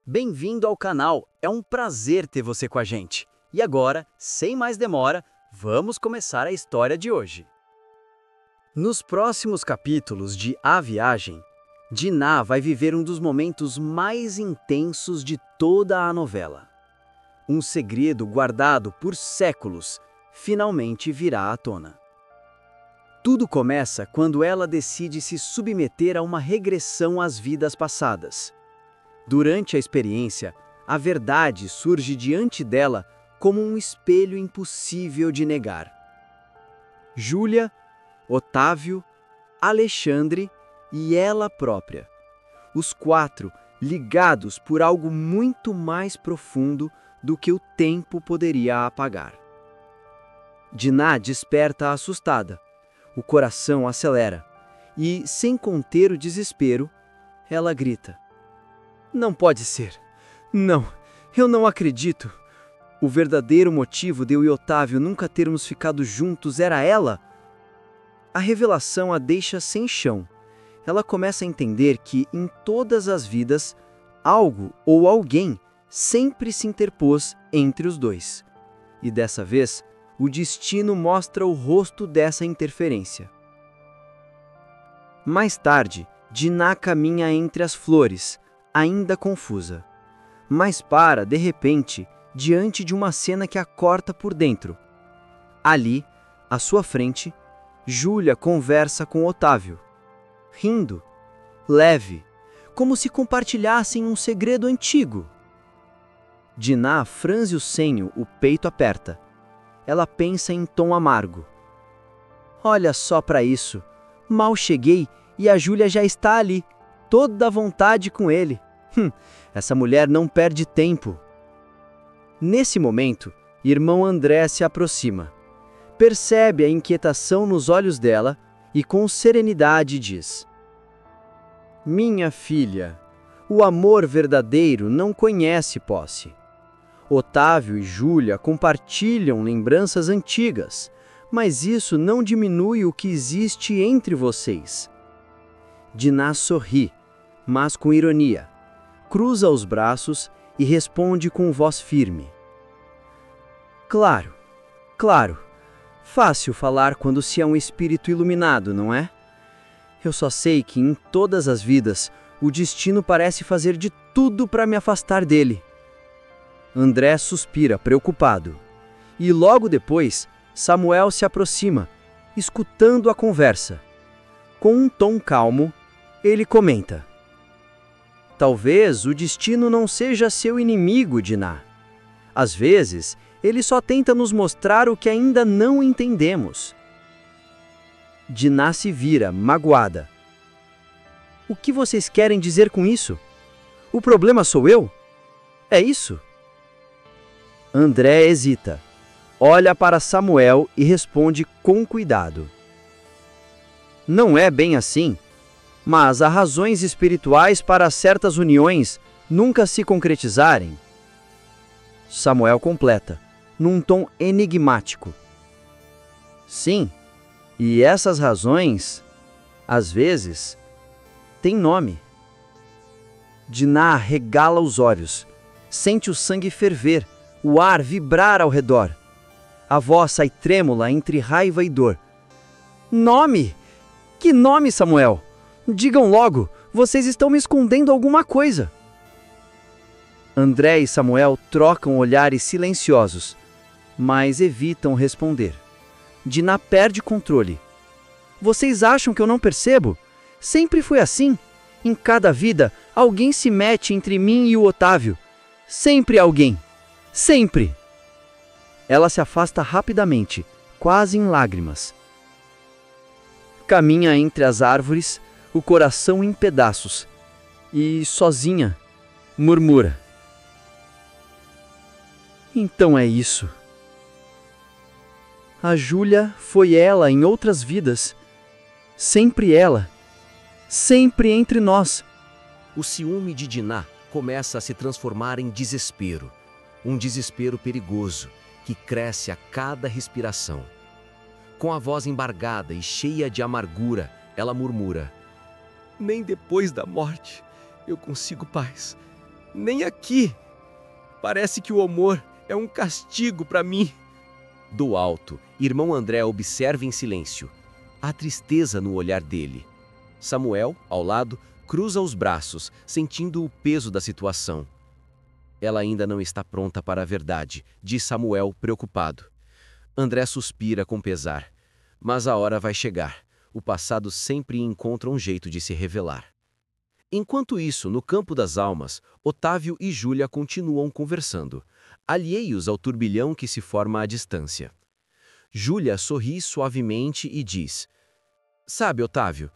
Bem-vindo ao canal, é um prazer ter você com a gente. E agora, sem mais demora, vamos começar a história de hoje. Nos próximos capítulos de A Viagem, Dinah vai viver um dos momentos mais intensos de toda a novela. Um segredo guardado por séculos finalmente virá à tona. Tudo começa quando ela decide se submeter a uma regressão às vidas passadas. Durante a experiência, a verdade surge diante dela como um espelho impossível de negar. Júlia, Otávio, Alexandre e ela própria. Os quatro ligados por algo muito mais profundo do que o tempo poderia apagar. Dinah desperta assustada. O coração acelera e, sem conter o desespero, ela grita: "Não pode ser! Não, eu não acredito! O verdadeiro motivo de eu e Otávio nunca termos ficado juntos era ela?" A revelação a deixa sem chão. Ela começa a entender que, em todas as vidas, algo ou alguém sempre se interpôs entre os dois. E dessa vez, o destino mostra o rosto dessa interferência. Mais tarde, Dinah caminha entre as flores, ainda confusa. Mas para, de repente, diante de uma cena que a corta por dentro. Ali, à sua frente, Júlia conversa com Otávio. Rindo, leve, como se compartilhassem um segredo antigo. Dinah franze o senho, o peito aperta. Ela pensa em tom amargo. Olha só para isso. Mal cheguei e a Júlia já está ali, toda à vontade com ele. Essa mulher não perde tempo. Nesse momento, irmão André se aproxima. Percebe a inquietação nos olhos dela e com serenidade diz: "Minha filha, o amor verdadeiro não conhece posse. Otávio e Júlia compartilham lembranças antigas, mas isso não diminui o que existe entre vocês." Dinah sorri, mas com ironia. Cruza os braços e responde com voz firme: Claro, claro. Fácil falar quando se é um espírito iluminado, não é? Eu só sei que em todas as vidas, o destino parece fazer de tudo para me afastar dele." André suspira, preocupado. E logo depois, Samuel se aproxima, escutando a conversa. Com um tom calmo, ele comenta: "Talvez o destino não seja seu inimigo, Dinah. Às vezes, ele só tenta nos mostrar o que ainda não entendemos." Dinah se vira, magoada. "O que vocês querem dizer com isso? O problema sou eu? É isso?" André hesita, olha para Samuel e responde com cuidado: "Não é bem assim, mas há razões espirituais para certas uniões nunca se concretizarem." Samuel completa, num tom enigmático: "Sim, e essas razões, às vezes, têm nome." Dinah regala os olhos, sente o sangue ferver, o ar vibrar ao redor. A voz sai trêmula entre raiva e dor. "Nome? Que nome, Samuel? Digam logo, vocês estão me escondendo alguma coisa." André e Samuel trocam olhares silenciosos, mas evitam responder. Dinah perde controle. "Vocês acham que eu não percebo? Sempre foi assim. Em cada vida, alguém se mete entre mim e o Otávio. Sempre alguém. Sempre." Ela se afasta rapidamente, quase em lágrimas. Caminha entre as árvores, o coração em pedaços, e, sozinha, murmura: "Então é isso. A Júlia foi ela em outras vidas. Sempre ela. Sempre entre nós." O ciúme de Dinah começa a se transformar em desespero. Um desespero perigoso, que cresce a cada respiração. Com a voz embargada e cheia de amargura, ela murmura: "Nem depois da morte eu consigo paz. Nem aqui. Parece que o amor é um castigo para mim. Do alto, irmão André observa em silêncio. Há tristeza no olhar dele. Samuel, ao lado, cruza os braços, sentindo o peso da situação. Ela ainda não está pronta para a verdade, diz Samuel, preocupado. André suspira com pesar. Mas a hora vai chegar. O passado sempre encontra um jeito de se revelar. Enquanto isso, no campo das almas, Otávio e Júlia continuam conversando, alheios ao turbilhão que se forma à distância. Júlia sorri suavemente e diz: Sabe, Otávio,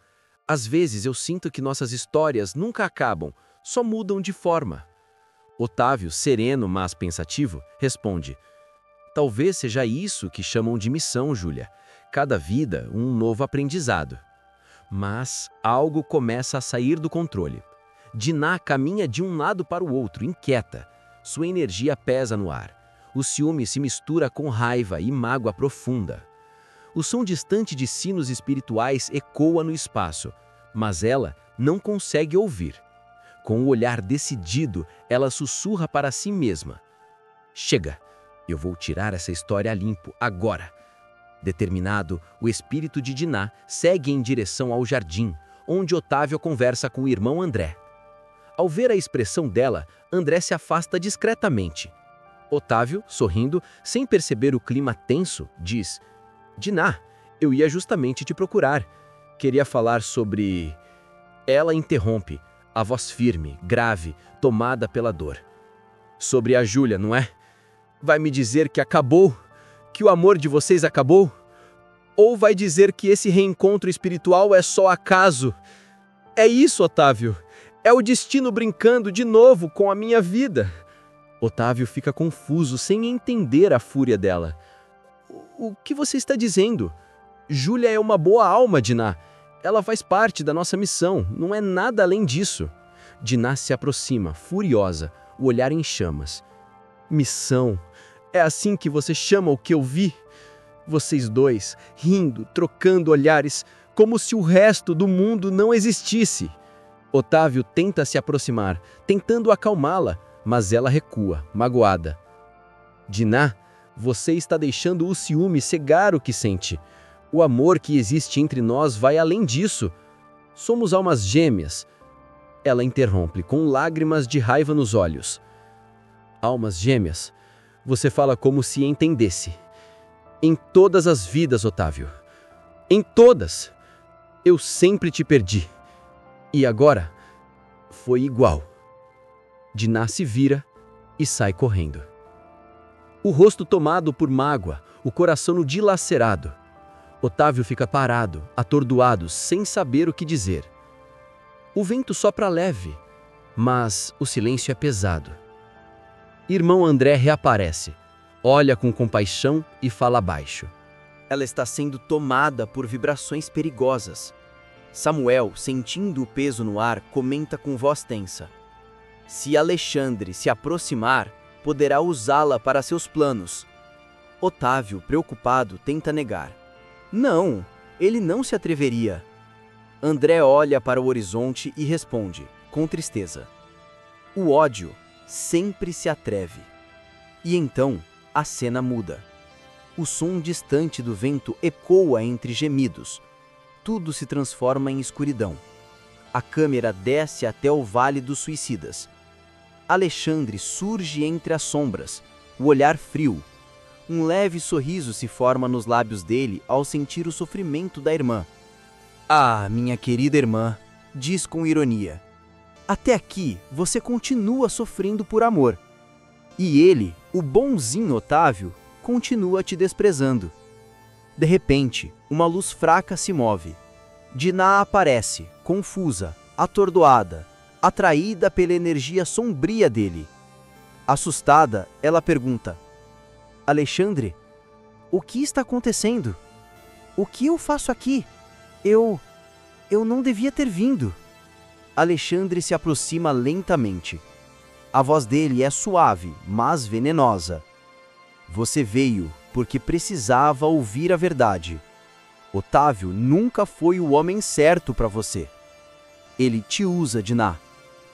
às vezes eu sinto que nossas histórias nunca acabam, só mudam de forma. Otávio, sereno, mas pensativo, responde: Talvez seja isso que chamam de missão, Júlia. Cada vida, um novo aprendizado. Mas algo começa a sair do controle. Diná caminha de um lado para o outro, inquieta. Sua energia pesa no ar. O ciúme se mistura com raiva e mágoa profunda. O som distante de sinos espirituais ecoa no espaço, mas ela não consegue ouvir. Com o olhar decidido, ela sussurra para si mesma: Chega, eu vou tirar essa história a limpo agora. Determinado, o espírito de Diná segue em direção ao jardim, onde Otávio conversa com o irmão André. Ao ver a expressão dela, André se afasta discretamente. Otávio, sorrindo, sem perceber o clima tenso, diz: Diná, eu ia justamente te procurar. Queria falar sobre... Ela interrompe, a voz firme, grave, tomada pela dor. Sobre a Júlia, não é? Vai me dizer que acabou? Que o amor de vocês acabou? Ou vai dizer que esse reencontro espiritual é só acaso? É isso, Otávio. É o destino brincando de novo com a minha vida. Otávio fica confuso, sem entender a fúria dela. O que você está dizendo? Júlia é uma boa alma, Diná. Ela faz parte da nossa missão, não é nada além disso. Diná se aproxima, furiosa, o olhar em chamas. Missão? É assim que você chama o que eu vi? Vocês dois, rindo, trocando olhares, como se o resto do mundo não existisse. Otávio tenta se aproximar, tentando acalmá-la, mas ela recua, magoada. Diná, você está deixando o ciúme cegar o que sente. O amor que existe entre nós vai além disso. Somos almas gêmeas. Ela interrompe, com lágrimas de raiva nos olhos. Almas gêmeas? Você fala como se entendesse. Em todas as vidas, Otávio. Em todas. Eu sempre te perdi. E agora, foi igual. Diná se vira e sai correndo. O rosto tomado por mágoa, o coração dilacerado. Otávio fica parado, atordoado, sem saber o que dizer. O vento sopra leve, mas o silêncio é pesado. Irmão André reaparece, olha com compaixão e fala baixo. Ela está sendo tomada por vibrações perigosas. Samuel, sentindo o peso no ar, comenta com voz tensa. Se Alexandre se aproximar, poderá usá-la para seus planos. Otávio, preocupado, tenta negar. Não, ele não se atreveria. André olha para o horizonte e responde, com tristeza. O ódio sempre se atreve. E então, a cena muda. O som distante do vento ecoa entre gemidos. Tudo se transforma em escuridão. A câmera desce até o Vale dos Suicidas. Alexandre surge entre as sombras, o olhar frio. Um leve sorriso se forma nos lábios dele ao sentir o sofrimento da irmã. Ah, minha querida irmã, diz com ironia. Até aqui você continua sofrendo por amor. E ele, o bonzinho Otávio, continua te desprezando. De repente, uma luz fraca se move. Diná aparece, confusa, atordoada, atraída pela energia sombria dele. Assustada, ela pergunta: Alexandre, o que está acontecendo? O que eu faço aqui? Eu não devia ter vindo. Alexandre se aproxima lentamente. A voz dele é suave, mas venenosa. Você veio porque precisava ouvir a verdade. Otávio nunca foi o homem certo para você. Ele te usa, Diná.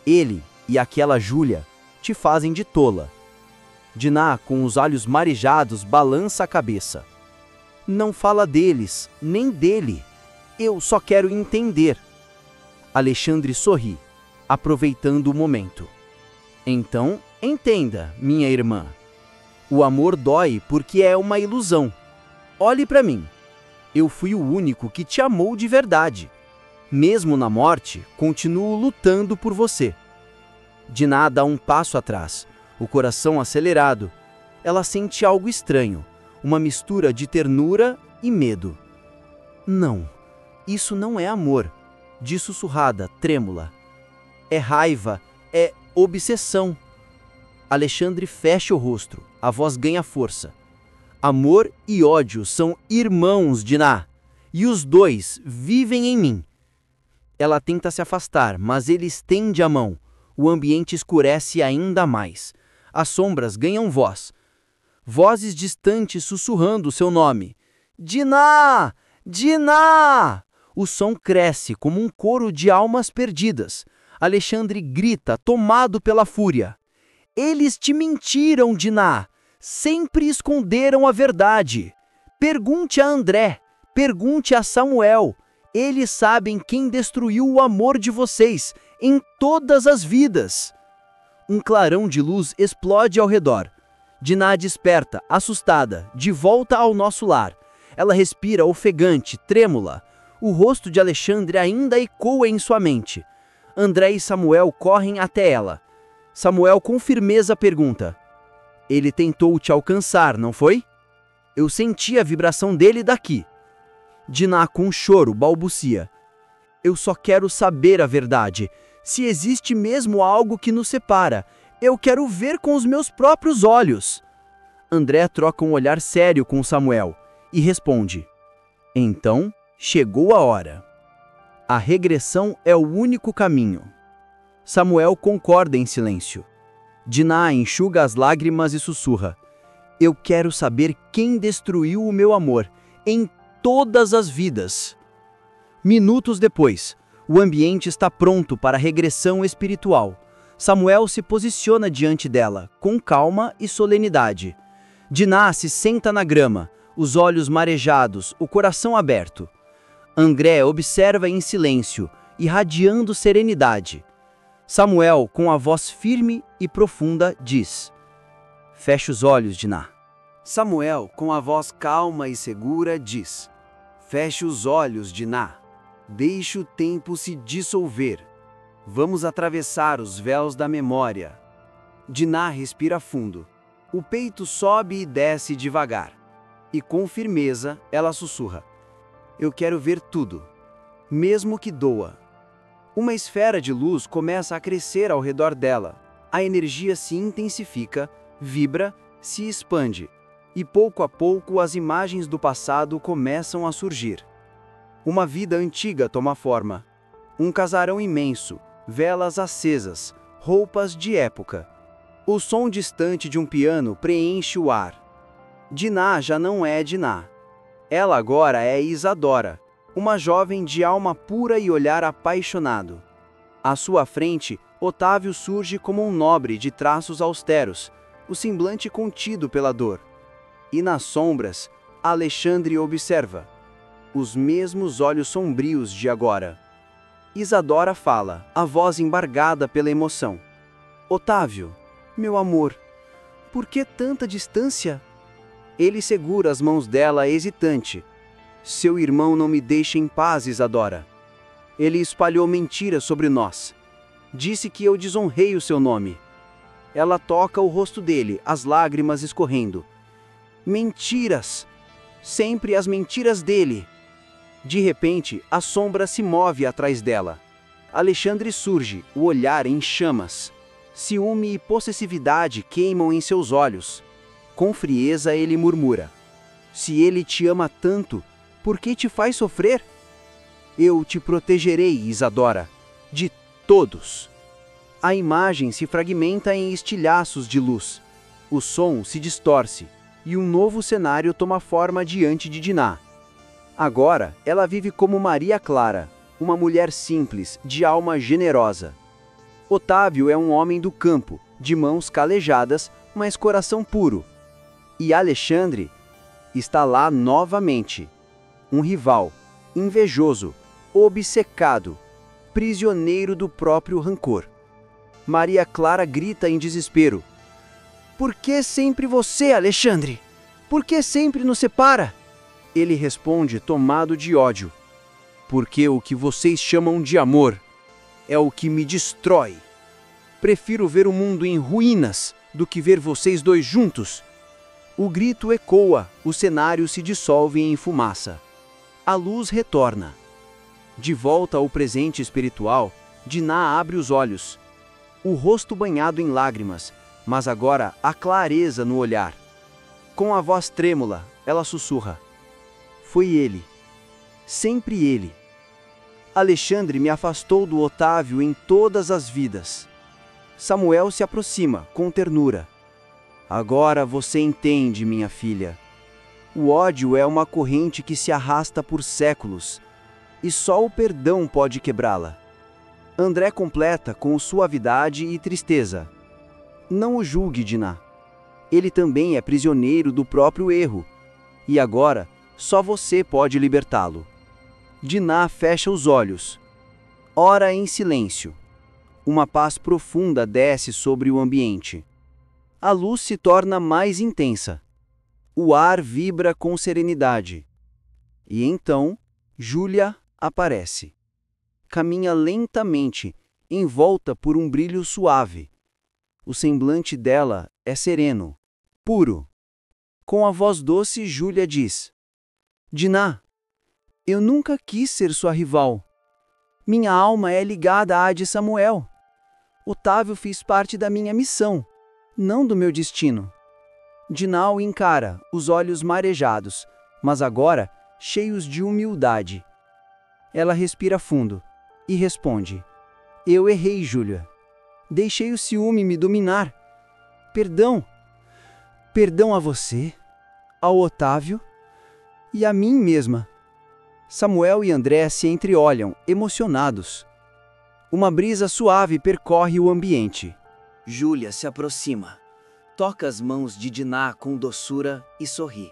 Ele e aquela Júlia te fazem de tola. Diná, com os olhos marejados, balança a cabeça. Não fala deles, nem dele. Eu só quero entender. Alexandre sorri, aproveitando o momento. Então, entenda, minha irmã. O amor dói porque é uma ilusão. Olhe para mim. Eu fui o único que te amou de verdade. Mesmo na morte, continuo lutando por você. Diná dá um passo atrás, o coração acelerado. Ela sente algo estranho, uma mistura de ternura e medo. Não, isso não é amor, diz sussurrada, trêmula. É raiva, é obsessão. Alexandre fecha o rosto, a voz ganha força. Amor e ódio são irmãos, Diná, e os dois vivem em mim. Ela tenta se afastar, mas ele estende a mão. O ambiente escurece ainda mais. As sombras ganham voz. Vozes distantes sussurrando seu nome. Diná! Diná! O som cresce como um coro de almas perdidas. Alexandre grita, tomado pela fúria. Eles te mentiram, Diná! Sempre esconderam a verdade. Pergunte a André, pergunte a Samuel. Eles sabem quem destruiu o amor de vocês em todas as vidas. Um clarão de luz explode ao redor. Diná desperta, assustada, de volta ao nosso lar. Ela respira ofegante, trêmula. O rosto de Alexandre ainda ecoa em sua mente. André e Samuel correm até ela. Samuel com firmeza pergunta: ele tentou te alcançar, não foi? Eu senti a vibração dele daqui. Diná com choro balbucia: eu só quero saber a verdade. Se existe mesmo algo que nos separa, eu quero ver com os meus próprios olhos. André troca um olhar sério com Samuel e responde: então, chegou a hora. A regressão é o único caminho. Samuel concorda em silêncio. Diná enxuga as lágrimas e sussurra: eu quero saber quem destruiu o meu amor em todas as vidas. Minutos depois, o ambiente está pronto para a regressão espiritual. Samuel se posiciona diante dela, com calma e solenidade. Diná se senta na grama, os olhos marejados, o coração aberto. André observa em silêncio, irradiando serenidade. Samuel, com a voz firme e profunda, diz: feche os olhos, Diná. Samuel, com a voz calma e segura, diz: feche os olhos, Diná. Deixe o tempo se dissolver. Vamos atravessar os véus da memória. Diná respira fundo. O peito sobe e desce devagar. E com firmeza, ela sussurra: eu quero ver tudo, mesmo que doa. Uma esfera de luz começa a crescer ao redor dela. A energia se intensifica, vibra, se expande. E pouco a pouco as imagens do passado começam a surgir. Uma vida antiga toma forma. Um casarão imenso, velas acesas, roupas de época. O som distante de um piano preenche o ar. Diná já não é Diná. Ela agora é Isadora, uma jovem de alma pura e olhar apaixonado. À sua frente, Otávio surge como um nobre de traços austeros, o semblante contido pela dor. E nas sombras, Alexandre observa, os mesmos olhos sombrios de agora. Isadora fala, a voz embargada pela emoção: Otávio, meu amor, por que tanta distância? Ele segura as mãos dela hesitante. Seu irmão não me deixa em paz, Isadora. Ele espalhou mentiras sobre nós. Disse que eu desonrei o seu nome. Ela toca o rosto dele, as lágrimas escorrendo. Mentiras! Sempre as mentiras dele! De repente, a sombra se move atrás dela. Alexandre surge, o olhar em chamas. Ciúme e possessividade queimam em seus olhos. Com frieza ele murmura: se ele te ama tanto, por que te faz sofrer? Eu te protegerei, Isadora, de todos. A imagem se fragmenta em estilhaços de luz. O som se distorce e um novo cenário toma forma diante de Diná. Agora, ela vive como Maria Clara, uma mulher simples, de alma generosa. Otávio é um homem do campo, de mãos calejadas, mas coração puro. E Alexandre está lá novamente. Um rival, invejoso, obcecado, prisioneiro do próprio rancor. Maria Clara grita em desespero: "Por que sempre você, Alexandre? Por que sempre nos separa?" Ele responde tomado de ódio: "Porque o que vocês chamam de amor é o que me destrói. Prefiro ver o mundo em ruínas do que ver vocês dois juntos." O grito ecoa, o cenário se dissolve em fumaça. A luz retorna. De volta ao presente espiritual, Diná abre os olhos. O rosto banhado em lágrimas, mas agora há clareza no olhar. Com a voz trêmula, ela sussurra: "Foi ele. Sempre ele. Alexandre me afastou do Otávio em todas as vidas." Samuel se aproxima, com ternura. "Agora você entende, minha filha. O ódio é uma corrente que se arrasta por séculos, e só o perdão pode quebrá-la." André completa com suavidade e tristeza: "Não o julgue, Diná. Ele também é prisioneiro do próprio erro, e agora só você pode libertá-lo." Diná fecha os olhos. Ora em silêncio. Uma paz profunda desce sobre o ambiente. A luz se torna mais intensa. O ar vibra com serenidade. E então, Júlia aparece. Caminha lentamente, envolta por um brilho suave. O semblante dela é sereno, puro. Com a voz doce, Júlia diz: "Diná, eu nunca quis ser sua rival. Minha alma é ligada à de Samuel. Otávio fez parte da minha missão, não do meu destino." Diná o encara, os olhos marejados, mas agora cheios de humildade. Ela respira fundo e responde: "Eu errei, Júlia. Deixei o ciúme me dominar. Perdão. Perdão a você, ao Otávio e a mim mesma." Samuel e André se entreolham, emocionados. Uma brisa suave percorre o ambiente. Júlia se aproxima, toca as mãos de Diná com doçura e sorri.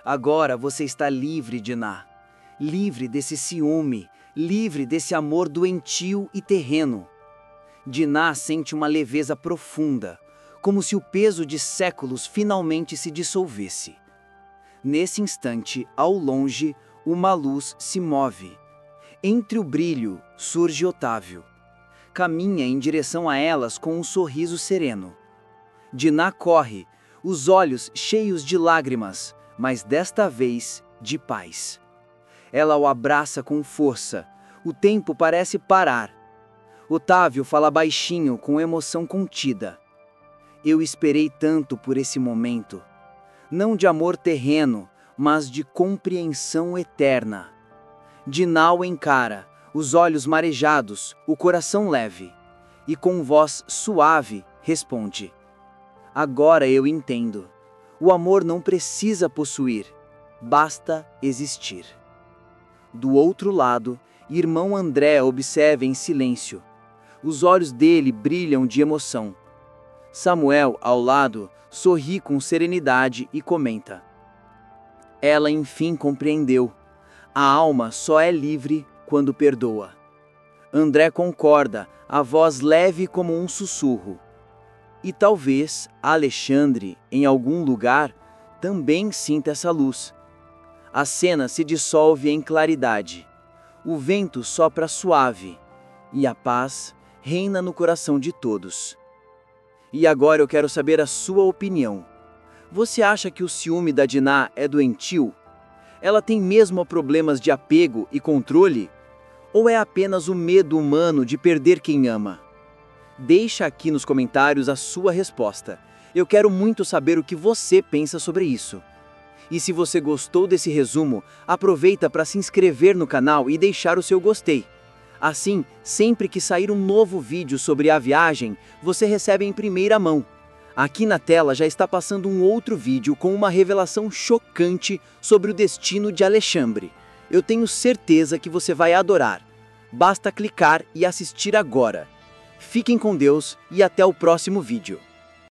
"Agora você está livre, Diná. Livre desse ciúme, livre desse amor doentio e terreno." Diná sente uma leveza profunda, como se o peso de séculos finalmente se dissolvesse. Nesse instante, ao longe, uma luz se move. Entre o brilho surge Otávio. Caminha em direção a elas com um sorriso sereno. Diná corre, os olhos cheios de lágrimas, mas desta vez de paz. Ela o abraça com força. O tempo parece parar. Otávio fala baixinho, com emoção contida: "Eu esperei tanto por esse momento. Não de amor terreno, mas de compreensão eterna." Diná o encara, os olhos marejados, o coração leve, e com voz suave responde: "Agora eu entendo. O amor não precisa possuir, basta existir." Do outro lado, irmão André observa em silêncio. Os olhos dele brilham de emoção. Samuel, ao lado, sorri com serenidade e comenta: "Ela enfim compreendeu. A alma só é livre quando perdoa." André concorda, a voz leve como um sussurro. E talvez Alexandre, em algum lugar, também sinta essa luz. A cena se dissolve em claridade. O vento sopra suave e a paz reina no coração de todos. E agora eu quero saber a sua opinião. Você acha que o ciúme da Diná é doentio? Ela tem mesmo problemas de apego e controle? Ou é apenas o medo humano de perder quem ama? Deixa aqui nos comentários a sua resposta. Eu quero muito saber o que você pensa sobre isso. E se você gostou desse resumo, aproveita para se inscrever no canal e deixar o seu gostei. Assim, sempre que sair um novo vídeo sobre a viagem, você recebe em primeira mão. Aqui na tela já está passando um outro vídeo com uma revelação chocante sobre o destino de Alexandre. Eu tenho certeza que você vai adorar. Basta clicar e assistir agora. Fiquem com Deus e até o próximo vídeo.